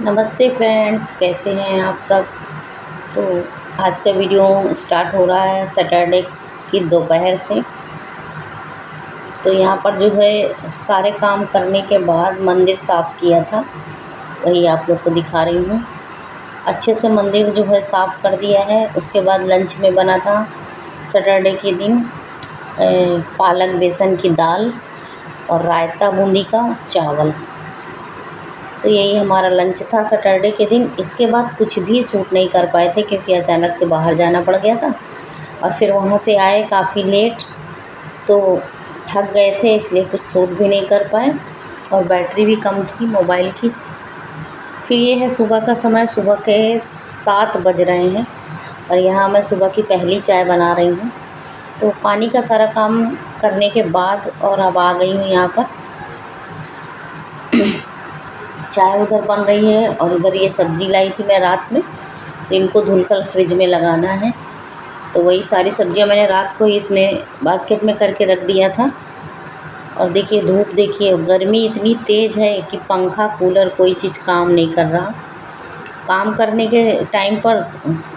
नमस्ते फ्रेंड्स, कैसे हैं आप सब। तो आज का वीडियो स्टार्ट हो रहा है सैटरडे की दोपहर से। तो यहाँ पर जो है सारे काम करने के बाद मंदिर साफ़ किया था, वही आप लोग को दिखा रही हूँ। अच्छे से मंदिर जो है साफ़ कर दिया है। उसके बाद लंच में बना था सैटरडे के दिन पालक बेसन की दाल और रायता बूंदी का चावल। तो यही हमारा लंच था सैटरडे के दिन। इसके बाद कुछ भी शूट नहीं कर पाए थे क्योंकि अचानक से बाहर जाना पड़ गया था और फिर वहाँ से आए काफ़ी लेट, तो थक गए थे, इसलिए कुछ शूट भी नहीं कर पाए और बैटरी भी कम थी मोबाइल की। फिर ये है सुबह का समय, सुबह के 7 बज रहे हैं और यहाँ मैं सुबह की पहली चाय बना रही हूँ। तो पानी का सारा काम करने के बाद और अब आ गई हूँ यहाँ पर। चाय उधर बन रही है और इधर ये सब्ज़ी लाई थी मैं रात में, तो इनको धुलकर फ्रिज में लगाना है। तो वही सारी सब्जियां मैंने रात को ही इसमें बास्केट में करके रख दिया था। और देखिए धूप, देखिए गर्मी इतनी तेज़ है कि पंखा कूलर कोई चीज़ काम नहीं कर रहा। काम करने के टाइम पर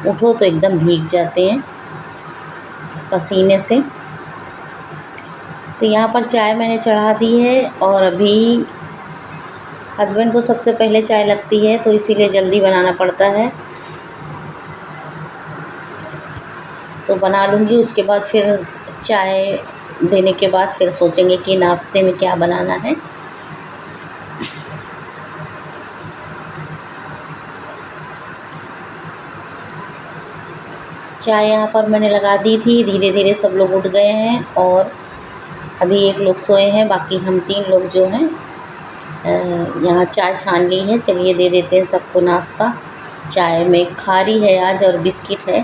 उठो तो एकदम भीग जाते हैं पसीने से। तो यहाँ पर चाय मैंने चढ़ा दी है और अभी हस्बैंड को सबसे पहले चाय लगती है, तो इसीलिए जल्दी बनाना पड़ता है। तो बना लूँगी, उसके बाद फिर चाय देने के बाद फिर सोचेंगे कि नाश्ते में क्या बनाना है। चाय यहाँ पर मैंने लगा दी थी। धीरे धीरे सब लोग उठ गए हैं और अभी एक लोग सोए हैं, बाकी हम 3 लोग जो हैं यहाँ चाय छान ली है। चलिए दे देते हैं सबको नाश्ता। चाय में खारी है आज और बिस्किट है।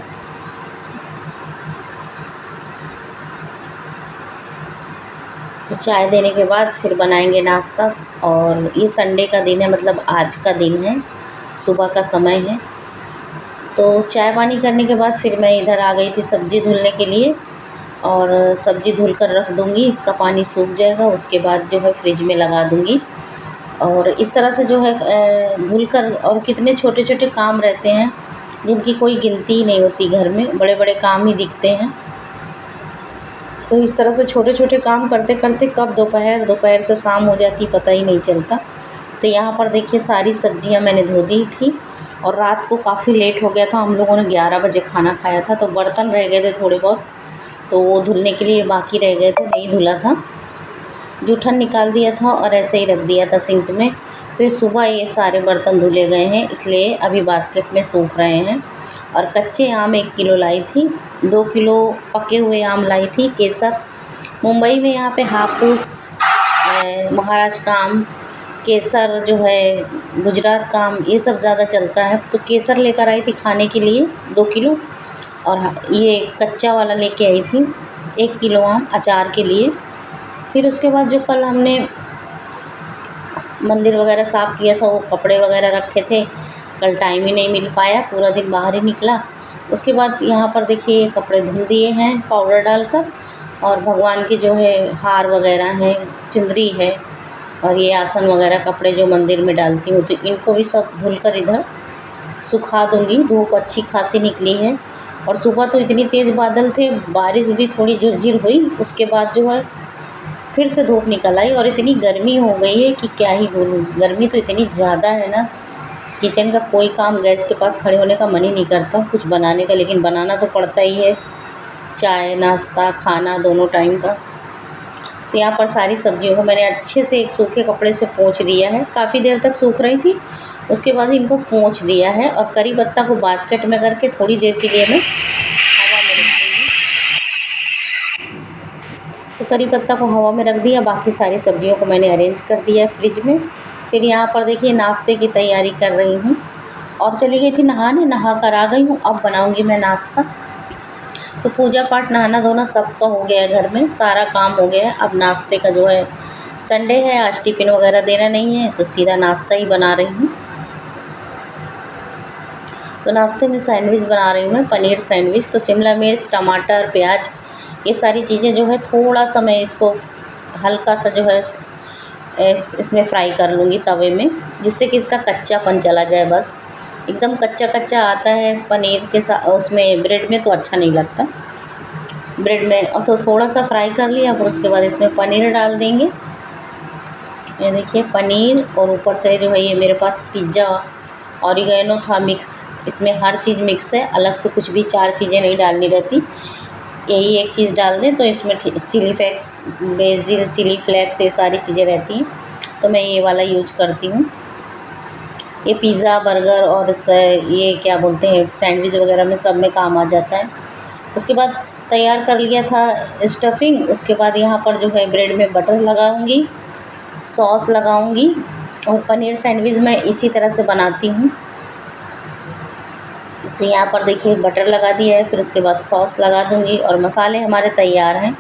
तो चाय देने के बाद फिर बनाएंगे नाश्ता। और ये संडे का दिन है, मतलब आज का दिन है, सुबह का समय है। तो चाय पानी करने के बाद फिर मैं इधर आ गई थी सब्ज़ी धुलने के लिए और सब्ज़ी धुल कर रख दूँगी। इसका पानी सूख जाएगा, उसके बाद जो है फ्रिज में लगा दूँगी। और इस तरह से जो है धुलकर, और कितने छोटे छोटे काम रहते हैं जिनकी कोई गिनती ही नहीं होती घर में, बड़े बड़े काम ही दिखते हैं। तो इस तरह से छोटे छोटे काम करते करते कब दोपहर से शाम हो जाती पता ही नहीं चलता। तो यहाँ पर देखिए सारी सब्जियाँ मैंने धो दी थी और रात को काफ़ी लेट हो गया था, हम लोगों ने 11 बजे खाना खाया था। तो बर्तन रह गए थे थोड़े बहुत, तो वो धुलने के लिए बाकी रह गए थे, नहीं धुला था। जूठन निकाल दिया था और ऐसे ही रख दिया था सिंक में। फिर सुबह ये सारे बर्तन धुले गए हैं, इसलिए अभी बास्केट में सूख रहे हैं। और कच्चे आम 1 किलो लाई थी, 2 किलो पके हुए आम लाई थी। केसर मुंबई में यहाँ पे हापुस, महाराष्ट्र का आम, केसर जो है गुजरात का आम, ये सब ज़्यादा चलता है। तो केसर लेकर आई थी खाने के लिए 2 किलो, और ये कच्चा वाला लेके आई थी 1 किलो आम अचार के लिए। फिर उसके बाद जो कल हमने मंदिर वगैरह साफ़ किया था, वो कपड़े वगैरह रखे थे, कल टाइम ही नहीं मिल पाया, पूरा दिन बाहर ही निकला। उसके बाद यहाँ पर देखिए ये कपड़े धुल दिए हैं पाउडर डालकर, और भगवान की जो है हार वगैरह हैं, चुंदरी है और ये आसन वगैरह कपड़े जो मंदिर में डालती हूँ, तो इनको भी सब धुलकर इधर सुखा दूँगी। धूप अच्छी खासी निकली है और सुबह तो इतनी तेज़ बादल थे, बारिश भी थोड़ी झिरझिर हुई, उसके बाद जो है फिर से धूप निकल आई और इतनी गर्मी हो गई है कि क्या ही बोलूँ। गर्मी तो इतनी ज़्यादा है ना, किचन का कोई काम, गैस के पास खड़े होने का मन ही नहीं करता कुछ बनाने का, लेकिन बनाना तो पड़ता ही है, चाय नाश्ता खाना दोनों टाइम का। तो यहाँ पर सारी सब्जियों को मैंने अच्छे से एक सूखे कपड़े से पोंछ दिया है। काफ़ी देर तक सूख रही थी, उसके बाद इनको पोंछ दिया है। और करी पत्ता को बास्केट में करके थोड़ी देर के लिए मैं हवा में रख दूँगी। तो करी पत्ता को हवा में रख दिया, बाकी सारी सब्जियों को मैंने अरेंज कर दिया फ्रिज में। फिर यहाँ पर देखिए नाश्ते की तैयारी कर रही हूँ और चली गई थी नहाने, नहा कर आ गई हूँ। अब बनाऊँगी मैं नाश्ता। तो पूजा पाठ नहाना धोना सबका हो गया है, घर में सारा काम हो गया है। अब नाश्ते का जो है, संडे है आज टिफ़िन वगैरह देना नहीं है, तो सीधा नाश्ता ही बना रही हूँ। तो नाश्ते में सैंडविच बना रही हूँ मैं, पनीर सैंडविच। तो शिमला मिर्च, टमाटर, प्याज, ये सारी चीज़ें जो है थोड़ा सा मैं इसको हल्का सा जो है इसमें फ्राई कर लूँगी तवे में, जिससे कि इसका कच्चापन चला जाए। बस एकदम कच्चा कच्चा आता है पनीर के साथ, उसमें ब्रेड में तो अच्छा नहीं लगता। ब्रेड में और तो थोड़ा सा फ्राई कर लिया, फिर उसके बाद इसमें पनीर डाल देंगे। ये देखिए पनीर, और ऊपर से जो है ये मेरे पास पिज़्ज़ा ऑरिगेनो था मिक्स, इसमें हर चीज़ मिक्स है, अलग से कुछ भी 4 चीज़ें नहीं डालनी रहती। यही एक चीज़ डाल दें तो इसमें chilli flakes, basil, chilli flakes, ये सारी चीज़ें रहती हैं, तो मैं ये वाला यूज करती हूँ। ये पिज़्ज़ा, बर्गर और ये क्या बोलते हैं सैंडविच वगैरह में सब में काम आ जाता है। उसके बाद तैयार कर लिया था स्टफिंग। उसके बाद यहाँ पर जो है ब्रेड में बटर लगाऊंगी, सॉस लगाऊंगी, और पनीर सैंडविच मैं इसी तरह से बनाती हूँ। तो यहाँ पर देखिए बटर लगा दिया है, फिर उसके बाद सॉस लगा दूँगी और मसाले हमारे तैयार हैं।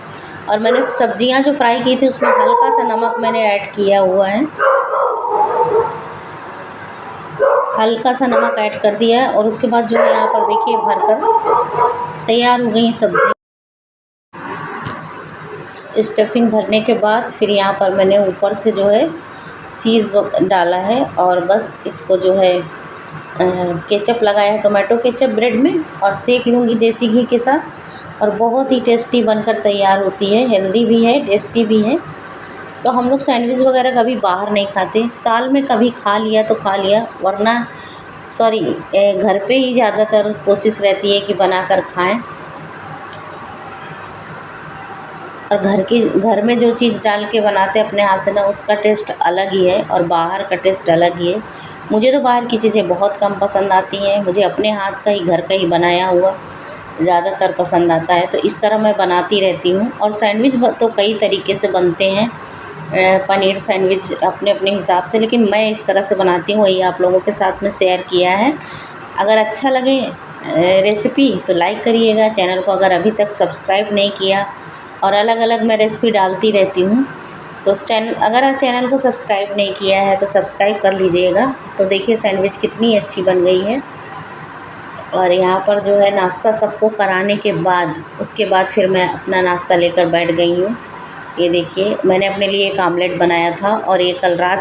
और मैंने सब्जियाँ जो फ्राई की थी उसमें हल्का सा नमक मैंने ऐड किया हुआ है, हल्का सा नमक ऐड कर दिया है। और उसके बाद जो है यहाँ पर देखिए भरकर तैयार हो गई सब्ज़ी। स्टफिंग भरने के बाद फिर यहाँ पर मैंने ऊपर से जो है चीज़ डाला है, और बस इसको जो है केचप लगाया है, टोमेटो केचप ब्रेड में, और सेक लूँगी देसी घी के साथ। और बहुत ही टेस्टी बनकर तैयार होती है, हेल्दी भी है, टेस्टी भी है। तो हम लोग सैंडविच वगैरह कभी बाहर नहीं खाते, साल में कभी खा लिया तो खा लिया, वरना घर पे ही ज़्यादातर कोशिश रहती है कि बनाकर खाएं। और घर में जो चीज़ डाल के बनाते हैं अपने हाथ से ना, उसका टेस्ट अलग ही है और बाहर का टेस्ट अलग ही है। मुझे तो बाहर की चीज़ें बहुत कम पसंद आती हैं, मुझे अपने हाथ का ही, घर का ही बनाया हुआ ज़्यादातर पसंद आता है। तो इस तरह मैं बनाती रहती हूँ। और सैंडविच तो कई तरीके से बनते हैं, पनीर सैंडविच अपने अपने हिसाब से, लेकिन मैं इस तरह से बनाती हूँ, वही आप लोगों के साथ में शेयर किया है। अगर अच्छा लगे रेसिपी तो लाइक करिएगा, चैनल को अगर अभी तक सब्सक्राइब नहीं किया, और अलग अलग मैं रेसिपी डालती रहती हूँ। तो अगर चैनल को सब्सक्राइब नहीं किया है तो सब्सक्राइब कर लीजिएगा। तो देखिए सैंडविच कितनी अच्छी बन गई है। और यहाँ पर जो है नाश्ता सबको कराने के बाद, उसके बाद फिर मैं अपना नाश्ता लेकर बैठ गई हूँ। ये देखिए मैंने अपने लिए एक आमलेट बनाया था, और ये कल रात